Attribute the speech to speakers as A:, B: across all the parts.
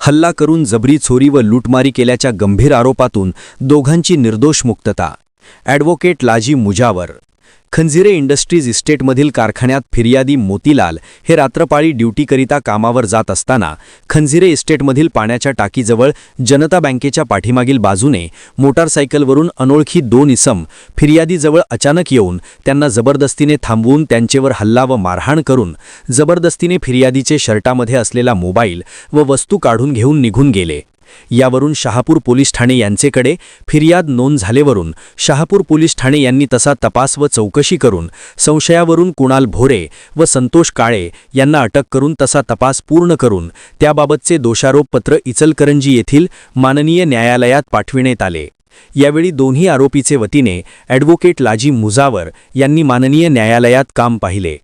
A: हल्ला करून जबरी चोरी व लूटमारी केल्याच्या गंभीर आरोपातून दोघांची निर्दोष मुक्तता। ॲडव्होकेट लाजी मुजावर। खंजिरे इंडस्ट्रीज इस्टेटमधील कारखान्यात फिर्यादी मोतीलाल हे रात्रपाळी ड्युटीकरिता कामावर जात असताना खंजिरे इस्टेटमधील पाण्याच्या टाकीजवळ जनता बँकेच्या पाठीमागील बाजूने मोटारसायकलवरून अनोळखी दोन इसम फिर्यादीजवळ अचानक येऊन त्यांना जबरदस्तीने थांबवून त्यांचेवर हल्ला व मारहाण करून जबरदस्तीने फिर्यादीचे शर्टामध्ये असलेला मोबाईल व वस्तू काढून घेऊन निघून गेले। यावरून शहापूर पोलीस ठाणे यांचेकडे फिर्याद नोंद झालेवरून शहापूर पोलीस ठाणे यांनी तसा तपास व चौकशी करून संशयावरून कुणाल भोरे व संतोष काळे यांना अटक करून तसा तपास पूर्ण करून त्याबाबतचे दोषारोपपत्र इचलकरंजी येथील माननीय न्यायालयात पाठविण्यात आले। यावेळी दोन्ही आरोपीचे वतीने ॲडव्होकेट लाजी मुजावर यांनी माननीय न्यायालयात काम पाहिले।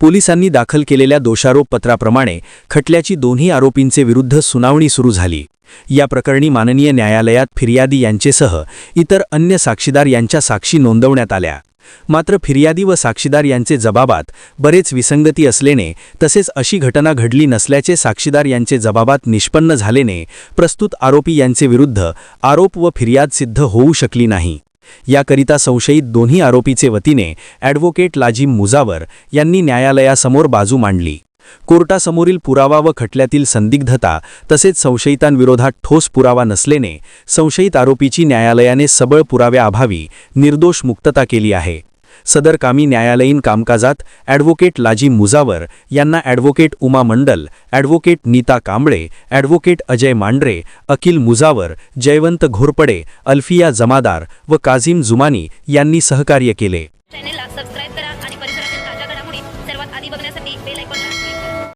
A: पोलिसांनी दाखल केलेल्या दोषारोपपत्राप्रमाणे खटल्याची दोन्ही आरोपींचे विरुद्ध सुनावणी सुरू झाली। या प्रकरणी माननीय न्यायालयात फिर्यादी यांचेसह इतर अन्य साक्षीदार यांच्या साक्षी नोंदवण्यात आल्या। मात्र फिर्यादी व साक्षीदार यांचे जबाबात बरेच विसंगती असल्याने तसेच अशी घटना घडली नसल्याचे साक्षीदार यांचे जबाबात निष्पन्न झाल्याने प्रस्तुत आरोपी यांचे विरुद्ध आरोप व फिर्याद सिद्ध होऊ शकली नाही। याकरिता संशयित दोन्ही आरोपीचे वतीने ॲडव्होकेट लाजी मुजावर यांनी न्यायालयासमोर बाजू मांडली। कोर्टासमोरील पुरावा व खटल्यातील संदिग्धता तसेच संशयितांविरोधात ठोस पुरावा नसल्याने संशयित आरोपीची न्यायालयाने सबळ पुराव्याअभावी निर्दोष मुक्तता केली आहे। सदर कामी न्यायालयीन कामकाजात ॲडव्होकेट लाजी मुजावर यांना ॲडव्होकेट उमा मंडल, ॲडव्होकेट नीता कांबळे, ॲडव्होकेट अजय मांढरे, अखिल मुजावर, जयवंत घोरपडे, अल्फिया जमादार व काझिम जुमानी यांनी सहकार्य केले।